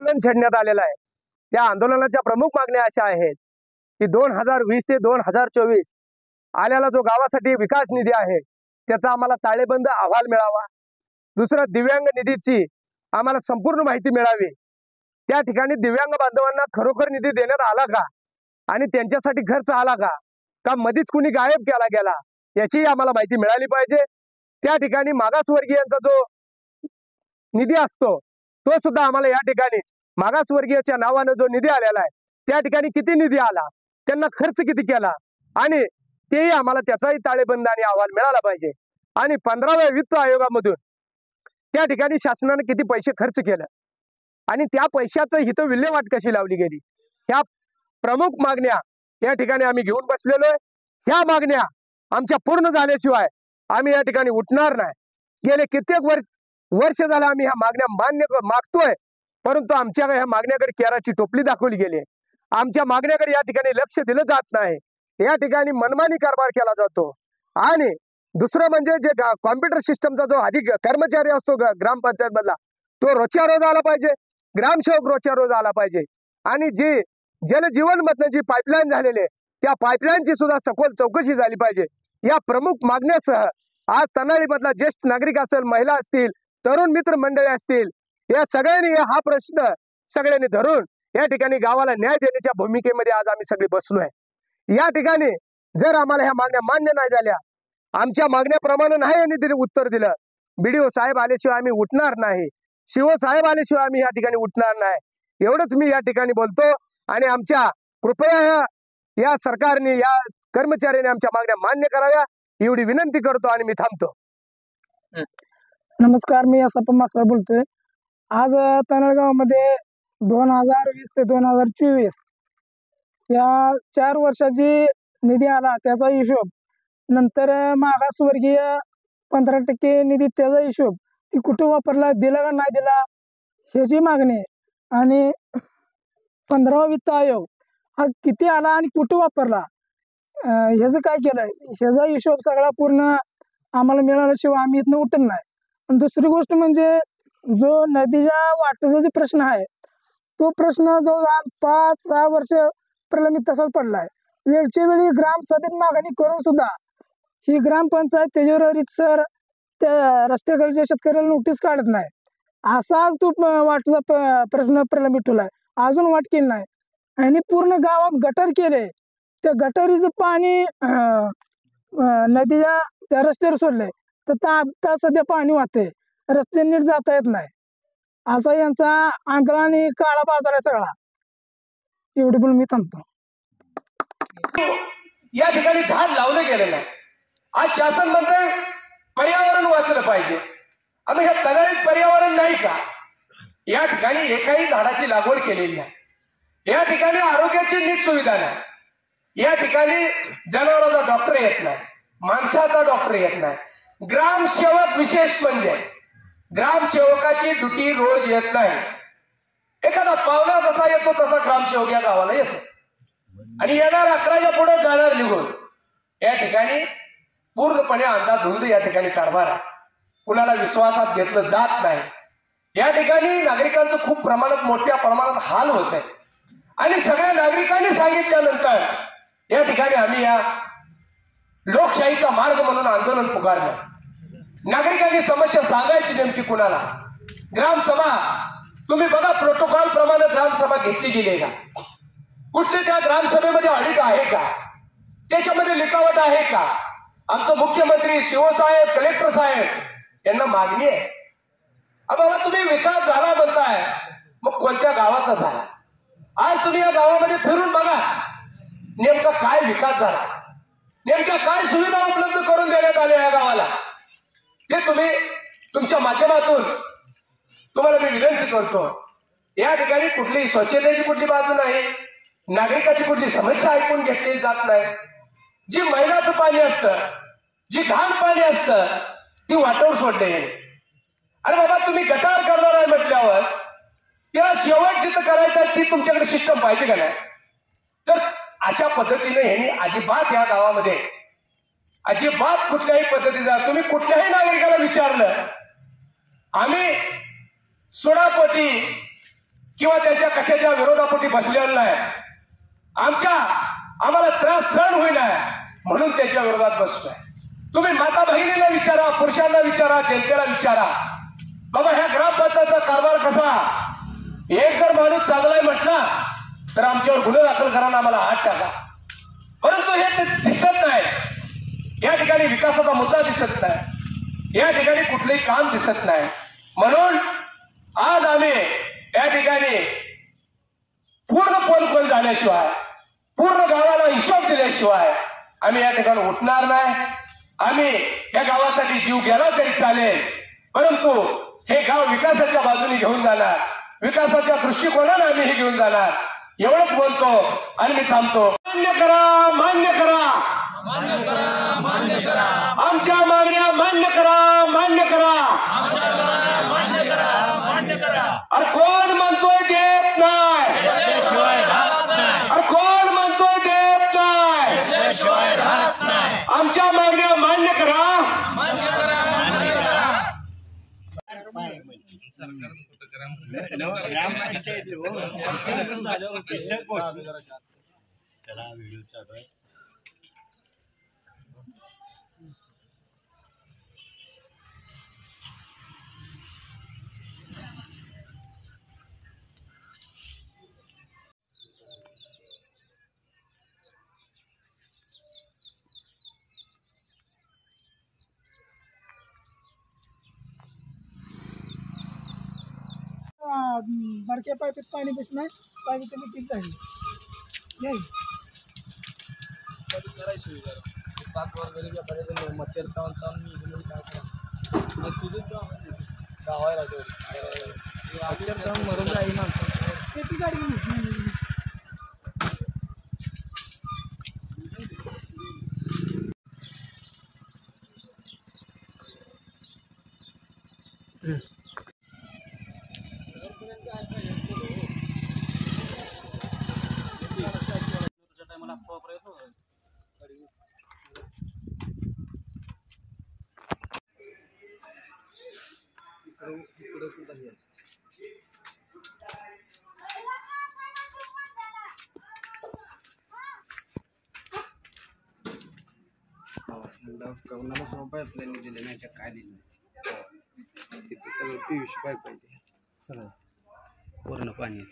आंदोलन छेडण्यात आलेलं आहे। त्या आंदोलनाच्या प्रमुख मागण्या अशा आहेत की 2020 ते 2024 आलेला जो गावासाठी विकास निधी आहे त्याचा आम्हाला ताळेबंद अहवाल मिळावा। दुसरं, दिव्यांग निधीची आम्हाला संपूर्ण माहिती मिळावी। त्या ठिकाणी दिव्यांग बांधवांना खरोखर निधी देण्यात आला का आणि त्यांच्यासाठी खर्च आला का मधीच कुणी गायब केला गेला याची आम्हाला माहिती मिळाली पाहिजे। त्या ठिकाणी मागासवर्गीयांचा जो निधी असतो तो सुद्धा आम्हाला या ठिकाणी मागासवर्गीयाच्या नावाने जो निधी आलेला आहे त्या ठिकाणी किती निधी आला, त्यांना खर्च किती केला आणि तेही आम्हाला त्याचाही ताळेबंद आणि अहवाल मिळाला पाहिजे। आणि 15व्या वित्त आयोगामधून त्या ठिकाणी शासनाने किती पैसे खर्च केले आणि त्या पैशाचं हित विल्हेवाट कशी लावली गेली, ह्या प्रमुख मागण्या या ठिकाणी आम्ही घेऊन बसलेलो आहे। ह्या मागण्या आमच्या पूर्ण झाल्याशिवाय आम्ही या ठिकाणी उठणार नाही। गेले कित्येक वर्ष झाले आम्ही ह्या मागण्या मागतोय, परंतु आमच्या ह्या मागण्याकडे केराची टोपली दाखवली गेली। आमच्या मागण्याकडे या ठिकाणी लक्ष दिलं जात नाही। या ठिकाणी मनमानी कारभार केला जातो। आणि दुसरं म्हणजे जे कॉम्प्युटर सिस्टमचा जो अधिक कर्मचारी असतो ग्रामपंचायत मधला तो रोजच्या रोज आला पाहिजे, ग्रामसेवक रोजच्या रोज आला पाहिजे। आणि जी जलजीवन मधनं जी पाईपलाईन झालेली आहे त्या पाईपलाईनची सुद्धा सखोल चौकशी झाली पाहिजे। या प्रमुख मागण्यासह आज तनाळीमधला ज्येष्ठ नागरिक असेल, महिला असतील, तरुण मित्र मंडळी असतील, या सगळ्यांनी हा प्रश्न सगळ्यांनी धरून या ठिकाणी गावाला न्याय देण्याच्या भूमिकेमध्ये आज आम्ही सगळे बसलोय। या ठिकाणी जर आम्हाला ह्या मागण्या मान्य नाही झाल्या, आमच्या मागण्याप्रमाणे नाही यांनी तरी उत्तर दिलं, BDO साहेब आल्याशिवाय आम्ही उठणार नाही, CO साहेब आल्याशिवाय आम्ही या ठिकाणी उठणार नाही। एवढंच मी या ठिकाणी बोलतो आणि आमच्या कृपया या सरकारने, या कर्मचाऱ्यांनी आमच्या मागण्या मान्य कराव्या एवढी विनंती करतो आणि मी थांबतो। नमस्कार, मी असप्पा मासळ बोलतोय। आज तनाळगावमध्ये 2020 ते 2024 या 4 वर्षाची निधी आला त्याचा हिशोब, नंतर मागासवर्गीय 15% निधी त्याचा हिशोब, ती कुठे वापरला, दिला का नाही दिला ह्याची मागणी, आणि 15वा वित्त आयोग हा किती आला आणि कुठे वापरला ह्याचं काय केलंय ह्याचा हिशोब सगळा पूर्ण आम्हाला मिळाल्याशिवाय आम्ही इथनं उठत नाही। आणि दुसरी गोष्ट म्हणजे जो नदीच्या वाटेचा जो प्रश्न आहे तो प्रश्न जो आज 5-6 वर्ष प्रलंबित तसाच पडलाय। वेळच्या वेळी ग्रामसभेत मागणी करून सुद्धा ही ग्रामपंचायत त्याच्यावर रितसर त्या रस्त्याकडच्या शेतकऱ्याला नोटीस काढत नाही। असाच तो वाटेचा प्रश्न प्रलंबित ठेवलाय, अजून वाट केली नाही। आणि पूर्ण गावात गटर केले, त्या गटारीचं पाणी नदीच्या त्या रस्त्यावर सोडले तर आता सध्या पाणी वाहते, रस्ते नीट जाता येत नाही। असा यांचा आंधळा आणि काळा बाजार आहे सगळा। एवढी बोलून मी थांबतो। या ठिकाणी झाड लावलं गेलेलं आहे। आज शासन म्हणतंय पर्यावरण वाचलं पाहिजे, आता ह्या तनाळीत पर्यावरण नाही का? या ठिकाणी एकाही झाडाची लागवड केलेली नाही, या ठिकाणी आरोग्याची नीट सुविधा नाही, या ठिकाणी जनावरांचा डॉक्टर येत नाही, माणसाचा डॉक्टर येत नाही। ग्रामसेवक विशेष म्हणजे ग्रामसेवकाची ड्युटी रोज येत नाही। एखादा पाहुणा जसा येतो तसा ग्रामसेवक या गावाला येतो आणि येणार 11च्या पुढे जाणार निघून। या ठिकाणी पूर्णपणे अंधाधुंद या ठिकाणी कारभार आहे, कुणाला विश्वासात घेतलं जात नाही। या ठिकाणी नागरिकांचं खूप प्रमाणात, मोठ्या प्रमाणात हाल होत आहे आणि सगळ्या नागरिकांनी सांगितल्यानंतर या ठिकाणी आम्ही या लोकशाहीचा मार्ग म्हणून आंदोलन पुकारलं। नागरिकांनी समस्या सांगायची नेमकी कुणाला? ग्रामसभा तुम्ही बघा, प्रोटोकॉल प्रमाणे ग्रामसभा घेतली गेली का? कुठली त्या ग्रामसभेमध्ये ऑडिट आहे का? त्याच्यामध्ये लिखावट आहे का? आमचं मुख्यमंत्री, CO साहेब, कलेक्टर साहेब यांना मागणी आहे, बाबा तुम्ही विकास झाला म्हणताय, मग कोणत्या गावाचा झाला? आज तुम्ही या गावामध्ये फिरून बघा, नेमका काय विकास झाला, नेमक्या काय सुविधा उपलब्ध करून देण्यात आल्या या गावाला, हे तुम्ही तुमच्या माध्यमातून तुम्हाला मी विनंती करतो। या ठिकाणी कुठली स्वच्छतेची कुठली बाजू नाही, नागरिकाची कुठली समस्या ऐकून घेतली जात नाही। जी मैलाचं पाणी असतं, जी घाण पाणी असतं ती वाटोवर सोडले। अरे बाबा, तुम्ही गटार करणार आहे म्हटल्यावर त्याला शेवट जिथं करायचं ती तुमच्याकडे सिस्टम पाहिजे का नाही? तर अशा पद्धतीने ह्यांनी अजिबात या गावामध्ये अजिबात कुठल्याही पद्धतीचा, तुम्ही कुठल्याही नागरिकाला विचारलं, आम्ही सोडापोटी किंवा त्याच्या कशाच्या विरोधापोटी बसलेला नाही. आम्हाला त्रास सहन होईना म्हणून त्याच्या विरोधात बसतोय. तुम्ही माता बहिणीला विचारा, पुरुषांना विचारा, जनतेला विचारा, बाबा ह्या ग्रामपंचायतचा कारभार कसा. एक जर माणूस चांगलाय म्हटला तर आमच्यावर गुन्हे दाखल करा, आम्हाला हात टाका. परंतु हे दिसत नाही. या ठिकाणी विकासाचा मुद्दा दिसत नाही, या ठिकाणी कुठलंही काम दिसत नाही. म्हणून आज आम्ही या ठिकाणी पूर्ण पोलकोल झाल्याशिवाय, पूर्ण गावाला हिशोब दिल्याशिवाय आम्ही या ठिकाणी उठणार नाही. आम्ही या गावासाठी जीव गेला तरी चालेल, परंतु हे गाव विकासाच्या बाजूने घेऊन जाणार, विकासाच्या दृष्टिकोनाने आम्ही हे घेऊन जाणार. एवढंच बोलतो आणि मी थांबतो. मान्य करा, मान्य करा, मान्य करा, मान्य करा, आमच्या मागण्या मान्य करा, मान्य करा, मान्य करा, मान्य करा. अरे कोण म्हणतोय देत नाही, त्याशिवाय राहत नाही, अरे कोण म्हणतोय देत नाही. त्याशिवाय राहत नाही. आमच्या मागण्या मान्य करा. मान्य करा, मान्य करा. बारक्या पाईपात पाणी बसणार, पाणी कमी किती झाली नाही. किती गाडी घेऊन कवनाला सोपा आपल्याला दिले नाही तर काय दिलं तिथे सगळं PVC पाईप पाहिजे सगळं पूर्ण पाणी